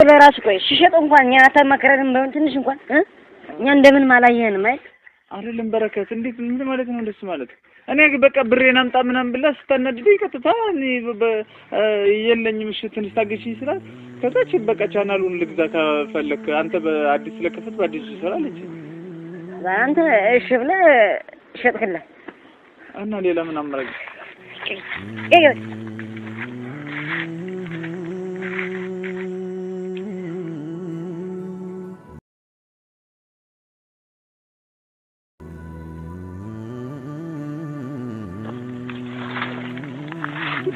ለራስ ቆይ ሲሸጥ እንኳን ኛ ተመከረን በእንት ትንሽ እንኳን ኛ እንደምን ማላየህንም አይደል አይደለም በረከት እንዴት ምን ማለት ነው እንደሱ ማለት እኔ በቃ ብሬን አምጣ ምናምን ብላ ስታነድደኝ ቀጥታ እኔ የለኝም እሺ ትንሽ ታገሽኝ ስላት ከዛች በቃ ቻናሉን ልግዛ ከፈለክ አንተ በአዲስ ለከፈት በአዲስ ይሰራልኝ አንተ እሺ ብለህ ሸጥክልህ እና ሌላ ምን አማራጭ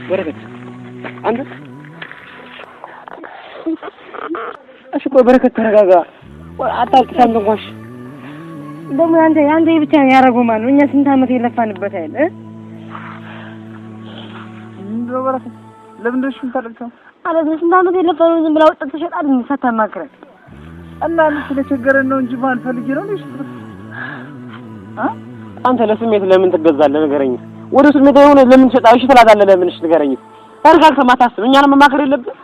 በረከት አንተ እሺ ቆይ በረከት ተረጋጋ አታልቅሳም እንኳን ደግሞ አንተ ብቻ ያረጋው ማን ነው እኛ ስንት አመት የለፋንበት አይደል እንደው በረከት ለምን እንደሽ ታልቅሳም አለ ስንት አመት የለፋነው ዝም ብላ ወጣት ተሸጣል እንሰታማክረን እና ስለቸገረን ነው እንጂ ማን ፈልጊ ነው ልጅ አንተ ለስሜት ለምን ትገዛለህ ንገረኝ ወደ ስሜት የሆነ ለምን ሸጣሽ ትላታለህ ለምን እሺ ንገረኝ ታርጋግተህ ማታስብ እኛን መማከር የለብህ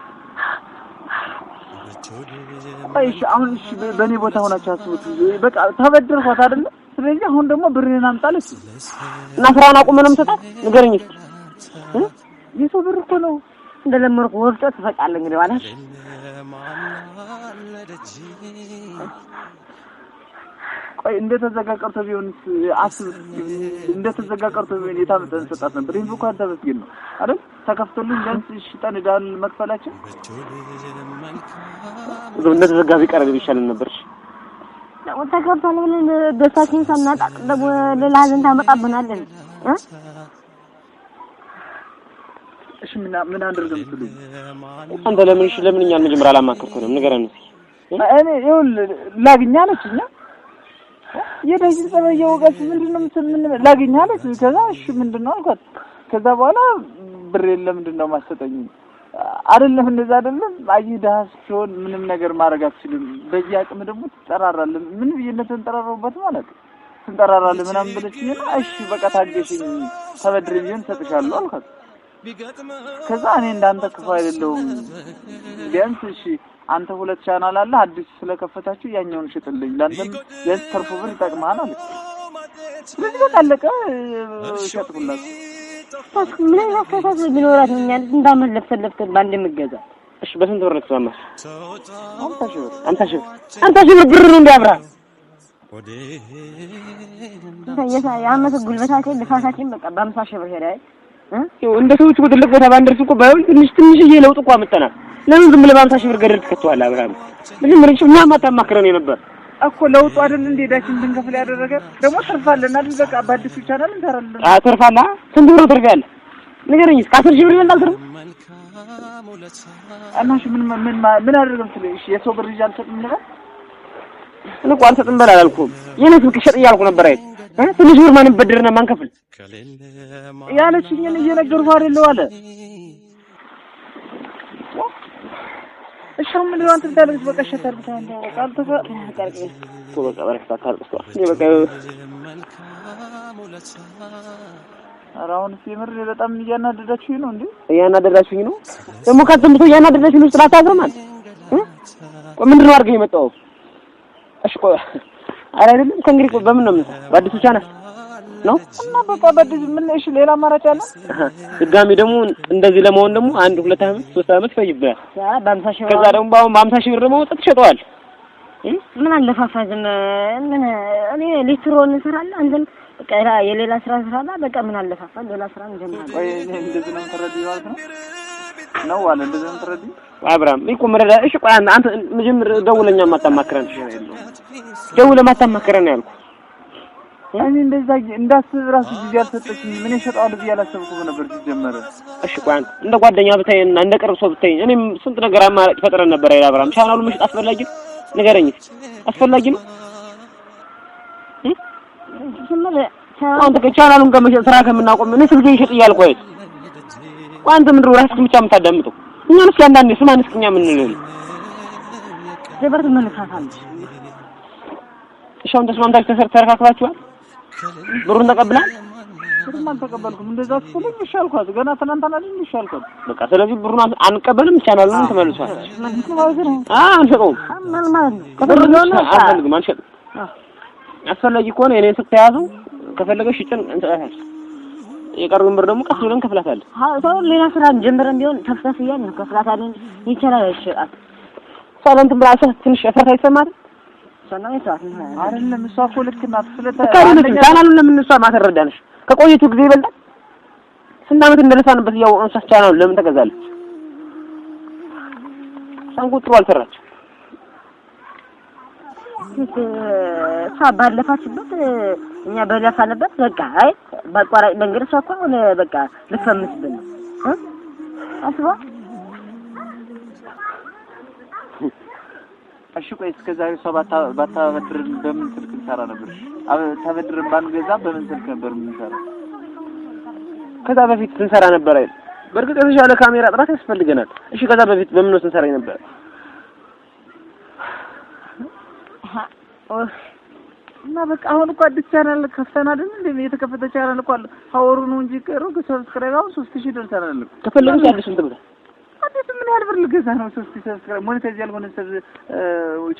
አይሽ አሁን እሺ በኔ ቦታ ሆናችሁ አስቡት በቃ ተበድርኳት አይደል ስለዚህ አሁን ደግሞ ብሬን አምጣለች እና ስራውን አቁመንም ተጣ ንገረኝ የሰው ብር እኮ ነው እንደለመርኩ ወፍጮ ተፈቃለ እንግዲህ ማለት ቆይ እንደተዘጋቀርቶ ቢሆንስ አስብ እንደተዘጋቀርቶ ቢሆን የታመጠን ሰጣት ነበር ይሄን እንኳን ተመስገን ነው አይደል ተከፍቶልኝ ዳንስ ሽጣን ዳል መክፈላችን እንደተዘጋቢ ቀረብ ይሻለን ነበር ነው ተከፍቶል ብለን ደሳችን ሳናጣ ደግሞ ለላዘን ታመጣብናለን እሺ ምን አድርገን ትሉኝ አንተ ለምን እኛን መጀመሪያ አላማከርከንም ንገረን እኔ ይሁን ላግኛለችኛ የደጅን ጸበየው ጋር ምንድነው ምን ላግኛለች ከዛ እሺ ምንድነው አልኳት ከዛ በኋላ ብር ለምንድነው ማሰጠኝ አይደለም እንደዛ አይደለም አይዳስ ሲሆን ምንም ነገር ማድረግ አትችልም በዚህ አቅም ደግሞ ትጠራራለህ ምን ይነተን ተጠራራውበት ማለት ትጠራራለህ ምናምን ብለሽኝ እሺ በቃ ታገሽኝ ተበድርኝን ሰጥሻለሁ አልኳት ከዛ እኔ እንዳንተ ክፉ አይደለም ቢያንስ እሺ አንተ ሁለት ቻናል አለ አዲስ ስለከፈታችሁ ያኛውን ሽጥልኝ ላንተም የስ ተርፎ ብር ይጠቅማል አለ ስለዚህ በቃለቀ ሸጥኩላት ታስ ምን ያፈታስ ቢኖራት ነው እንዳመለፈለፍከ ባንድ ምገዛ እሺ በስንት ብር ልትሰማሽ አንተ ሺህ ብር ነው እንዲያብራ ያመተ ጉልበታችን ልፋታችን በቃ በ50,000 ብር ሄዳይ እንደ ሰዎች ወደልክ ቦታ ባንደርስ እኮ ባይሆን ትንሽዬ ለውጥ እኮ አመጣናል ለምን ዝም ብለህ በ50,000 ብር ገደል ትከተዋለህ አብርሃም ምንም እኛ ማታማክረን ነበር እኮ ለውጡ አይደል እንደ ዳችን እንድንከፍል ያደረገ ደግሞ ተርፋለና በቃ በአዲሱ ቻናል እንሰራለን ተርፋለህ ስንት ብር ትርፋለህ ንገረኝ እስከ 10,000 ብር ይበልጣል ትርፍ እናሽ ምን አደረገም ስለሽ የሰው ብር ይዛል ሰጥም ነበር እኔ ቋንቋ ሰጥም በላ አላልኩም የኔ ስልክ ሸጥ እያልኩ ነበር አይደል ትንሽ ብር ማን በድርና ማን ከፍል ያለችኝን እየነገርኩ አይደል አለ እሺ ምን ነው አንተ ታለች በቃ ሸታርኩት አንተ ቃል ተፈቀርቀ በቃ በረከታ ታልቅስ እኔ በቃ አራውን ሲምር በጣም እያናደዳችሁኝ ነው እንዴ እያናደዳችሁኝ ነው ደግሞ ካንተም እያናደዳችሁኝ ነው ስራት አግረማል ምንድነው አድርገኝ የመጣው እሺ ቆይ አይደለም ከእንግዲህ በምን ነው በአዲሱ ቻናል ነው እና በቃ በአዲስ ምን እሺ ሌላ አማራጭ አለ ድጋሚ ደግሞ እንደዚህ ለመሆን ደግሞ 1 2 አመት 3 አመት ፈይበል በ50,000 ከዛ ደግሞ በ50,000 ብር ደግሞ ወጣት ትሸጠዋል ምን አለፋፋዝም ምን እኔ ሊትሮን እንሰራለን አንተም በቃ የሌላ ስራ ስራና በቃ ምን አለፋፋ ሌላ ስራ እንጀምራለን ወይ እንደዚህ ነው ተረዲው ማለት ነው አለ እንደዚህ ነው ተረዲው አብራም ይቆ መረዳ እሺ ቆይ አንተ መጀመር ደውለኛ ማታማክረን ደውለ ማታማክረን ያልኩ እኔ እንደዛ እንዳስብ ራሱ ጊዜ አልሰጠችኝ ምን ይሸጣል ብዬ አላሰብኩም ነበር ሲጀመር እሺ ቆይ እንደ ጓደኛ ብታይና እንደ ቅርብ ሰው ብታይ እኔም ስንት ነገር አማራጭ ፈጥረን ነበር አይደል አብራም ቻናሉ መሽጥ አስፈላጊ ንገረኝ አስፈላጊ ነው አንተ ከቻናሉን ከመሸጥ ስራ ከምናቆም እኔ ስልኬ ይሸጥ እያልኩ አይደል አንተ ምንድነው ራስህ ብቻ የምታዳምጠው እኛንስ ያንዳንዴ ስማን እስከኛ ምን እንል ዘበርት መልካታል እሺ አሁን ተስማምታችሁ ተሰርካክላችኋል ብሩን ተቀብላል ብሩን አልተቀበልኩም እንደዛ ስልኝ ይሻልኳት ገና ትናንትና አይደል ይሻልኳት በቃ ስለዚህ ብሩን አንቀበልም ቻናሉን ተመልሷል አንሰጠውም ማለት ነው ከብሩን አንፈልግም አንሸጥም አስፈላጊ ከሆነ የኔን ስልክ ተያዙ ከፈለገሽ ይጭን እንሰጣታለን የቀረውን ብር ደግሞ ቀስ ብለን ከፍላታለን አዎ ሌላ ስራ ጀምረን ቢሆን ተፍተፍያን ነው ከፍላታለን ይችላል ይሽጣት ሳለንት ብራሰ ትንሽ አፈታ ይሰማል ሰናይ ሰዓት ነው አይደለም እሷ እኮ ልክ ናት ቻናሉን ለምን እሷ ማተረዳነሽ ከቆይቱ ጊዜ ይበልጣል ስንት አመት እንደረሳንበት ያወቅነው ቻናሉ ለምን ተገዛለች ሳንቁጥሩ አልሰራች ባለፋችበት እኛ በለፋንበት በቃ አይ በቋራጭ መንገድ እሷ እኮ አሁን በቃ ልፈምስብን አስባ እሺ ቆይ እስከዛሬ ሰው ባታበድር በምን ስልክ እንሰራ ነበር ታበድር ባንገዛ በምን ስልክ ነበር የምንሰራ ከዛ በፊት እንሰራ ነበር አይደል በርግጥ የተሻለ ካሜራ ጥራት ያስፈልገናል እሺ ከዛ በፊት በምን ነው እንሰራ ነበር እና በቃ አሁን እኮ አዲስ ቻናል ከፍተና አይደል እንዴ የተከፈተ ቻናል እኮ አለ ፓወሩ ነው እንጂ ቀሩ ሰብስክራይብ አሁን 3000 ደርሰናል ከፈለግሽ አዲሱን ትብታ አዲስ ምን ያህል ብር ልገዛ ነው 3000 ሰብስክራይብ ሞኔታይዝ ያልሆነ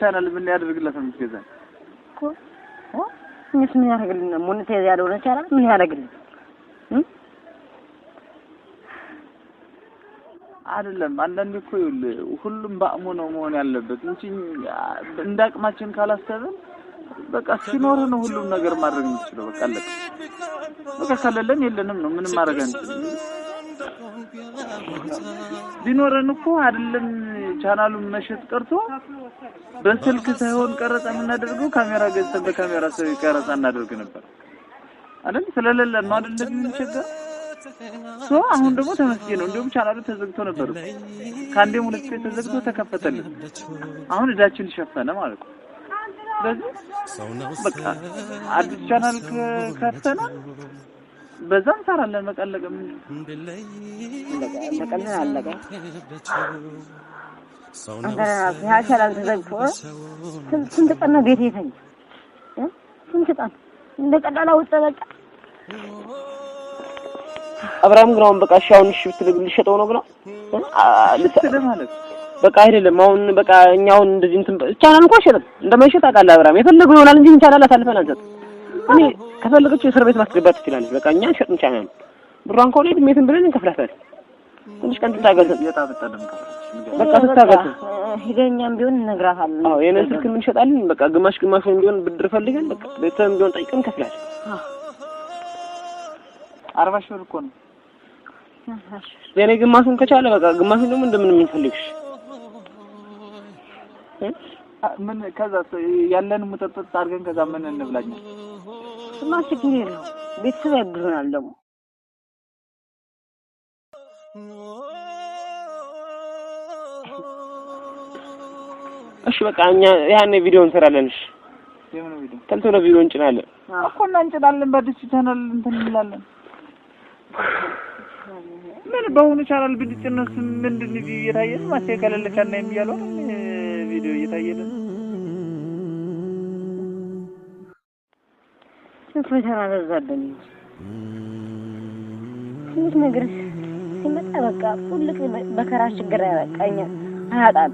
ቻናል ምን ያደርግላት ነው የምትገዛ እኮ ምን ያደርግልና ሞኔታይዝ ያልሆነ ቻናል ምን ያደርግልና አይደለም አንዳንዴ እኮ ሁሉም በአቅሙ ነው መሆን ያለበት እንጂ እንዳቅማችን ካላሰብን በቃ ሲኖር ነው ሁሉም ነገር ማድረግ የምንችለው በቃ አለቀ በቃ ካለለን የለንም ነው ምንም ማድረግ አንችልም ቢኖረን እኮ አይደለም ቻናሉን መሸጥ ቀርቶ በስልክ ሳይሆን ቀረጻ የምናደርገው ካሜራ ገዝተን በካሜራ ሰው ቀረጻ እናደርግ ነበር አይደል ስለሌለ ነው አይደል የሚቸገር አሁን ደግሞ ተመስገን ነው እንደውም ቻናሉ ተዘግቶ ነበር ካንዴም ሁለት ተዘግቶ ተከፈተልን አሁን እዳችን ሸፈነ ማለት ነው ስለዚህ በቃ አዲስ ቻናል ከፈተና በዛም ሰራለን መቀለቀም መቀለል አለቀ ያ ቻናል ተዘግቶ ስንት ቀን ነው ቤት የተኛ ስንት ቀን እንደቀላላ ወጣ በቃ አብራም ግራውን በቃ ሻውን ሽፍት ልሸጠው ነው ብላ ማለት በቃ አይደለም አሁን በቃ እኛውን እንደዚህ እንትን ቻናል እንኳን ሸጠን እንደማይሸጥ አቃላ አብራም የፈለገው ይሆናል እንጂ ቻናል አሳልፈን አንሰጥ እኔ ከፈለገች እስር ቤት ማስገባት ትችላለች በቃ እኛ ሸጥን ቻናል ብሯን ኮሌጅ ሜትን ብለን እንከፍላታለን ትንሽ ቀን ትታገስ የታበጠለም በቃ ትታገስ ሂደኛም ቢሆን እንነግራታለን አዎ የኔን ስልክ ምን ሸጣለን በቃ ግማሽ ቢሆን ብድር ፈልገን በቃ ቤተሰብ ቢሆን ጠይቀን እንከፍላለን 40 ሺህ እኮ ነው የኔ ግማሹን ከቻለ በቃ ግማሹን ደግሞ እንደምን የምንፈልግሽ ምን ከዛ ያለን መጠጥጥ አድርገን ከዛ ምን እንብላኛ ማስኪ ነው ቤተሰብ ያግዙናል ደግሞ እሺ በቃ እኛ ያኔ ቪዲዮ እንሰራለን እሺ የምን ቪዲዮ ተልተሎ ቪዲዮ እንጭናለን እኮ እንጭናለን በአዲስ ቻናል እንትን እንላለን ምን በሆነ ቻናል ብንጭነስ ምንድን ነው እየታየን ማስተካከል ለካና የሚያለው ቪዲዮ እየታየን ፈተና በዛብኝ ትንሽ ነገር ሲመጣ በቃ ሁሉ በከራ ችግር ያበቃኛ አያጣም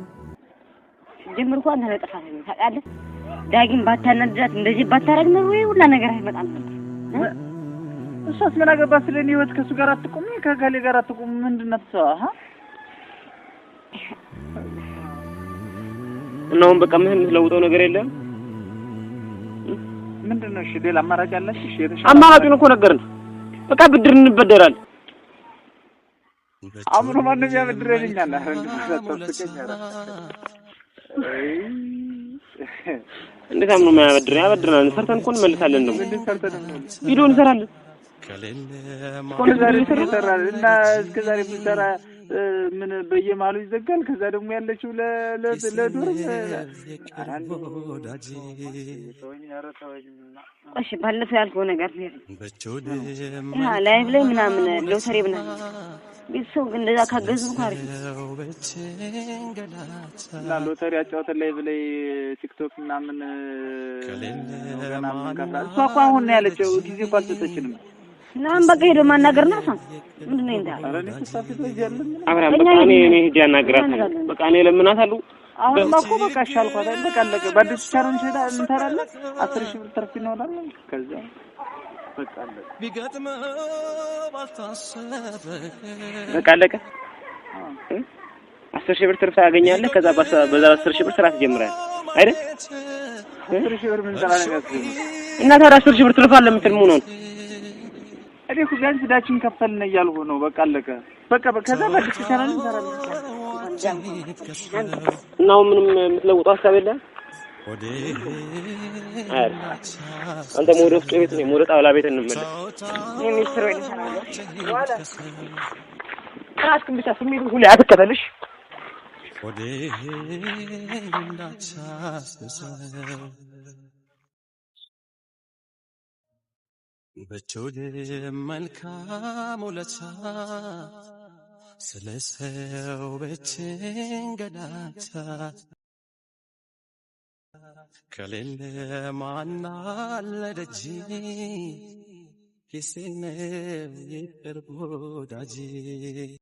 ጀምር እንኳን ተነጠፋት ነው ታውቃለህ ዳግም ባታናድዳት እንደዚህ ባታረግ ነው ወይ ሁላ ነገር አይመጣም እሷስ ምን አገባ ስለኔ ህይወት ከሱ ጋር አትቆም ከጋሌ ጋር አትቆም ምንድነው ተሰዋ ነው በቃ ምን ለውጠው ነገር የለም ምንድነው እሺ ሌላ አማራጭ አለሽ እሺ አማራጭን እኮ ነገርን በቃ ብድር እንበደራለን አሁን ማንንም ያበድረኛል እንዴት አምኖ ያበድረናል ሰርተን እኮ እንመልሳለን ነው ቪዲዮ እንሰራለን ኮንዛሪ ይሰራል እና እስከዛሬ ብንሰራ ምን በየማሉ ይዘጋል ከዛ ደግሞ ያለችው ለዶር እሺ ባለፈው ያልከው ነገር ነው ላይቭ ላይ ምናምን ሎተሪ ምናምን ቢሰው ግን እንደዛ ካገዙ ታሪክ እና ሎተሪ አጫውተን ላይቭ ላይ ቲክቶክ ምናምን እሷ እኮ አሁን ነው ያለችው ጊዜ እንኳን አልሰጠችንም ናም በቃ ሄዶ ማናገር ነው ሰው ምንድነው እንዴ? አረኔ ተሳፍቶ ይያለም አብራም በቃ እኔ ያናግራታለሁ። በቃ እኔ ለምናታለሁ። አሁን ማኮ በቃ ሻልኳት አይደል? በቃ አለቀ። በአዲስ ቻራን ሸዳ እንተራለን 10,000 ብር ትርፍ ይኖራል። ከዛ በቃ አለቀ። በቃ አለቀ። 10,000 ብር ትርፍ ታገኛለህ። ከዛ በዛ 10,000 ብር ስራ ትጀምራለህ አይደል? 10,000 ብር ምን ሰራ ነገር እና ታዲያ 10,000 ብር ትርፍ አለ የምትል ምን ሆነ? እኔ እኮ ቢያንስ ዕዳችን ከፈልን እያልኩ ነው። በቃ አለቀ። በቃ ከዛ በአዲስ ቻራን እንሰራለን። እናው ምንም የምትለውጠው ሀሳብ የለህም? አንተ ወደ ወፍጮ ቤት ነው ወደ ጣውላ ቤት እንመለስ። ሚኒስትር ወይ ሰራለ ዋላ ራስክን ብቻ ስሜቱ ሁሉ ያተከተልሽ ወደ በቾድ መልካም ውለታ ስለሰው በችንገላታ ከሌለ ማናለ ደጅ ኪሴነ ይቅርብ ወዳጅ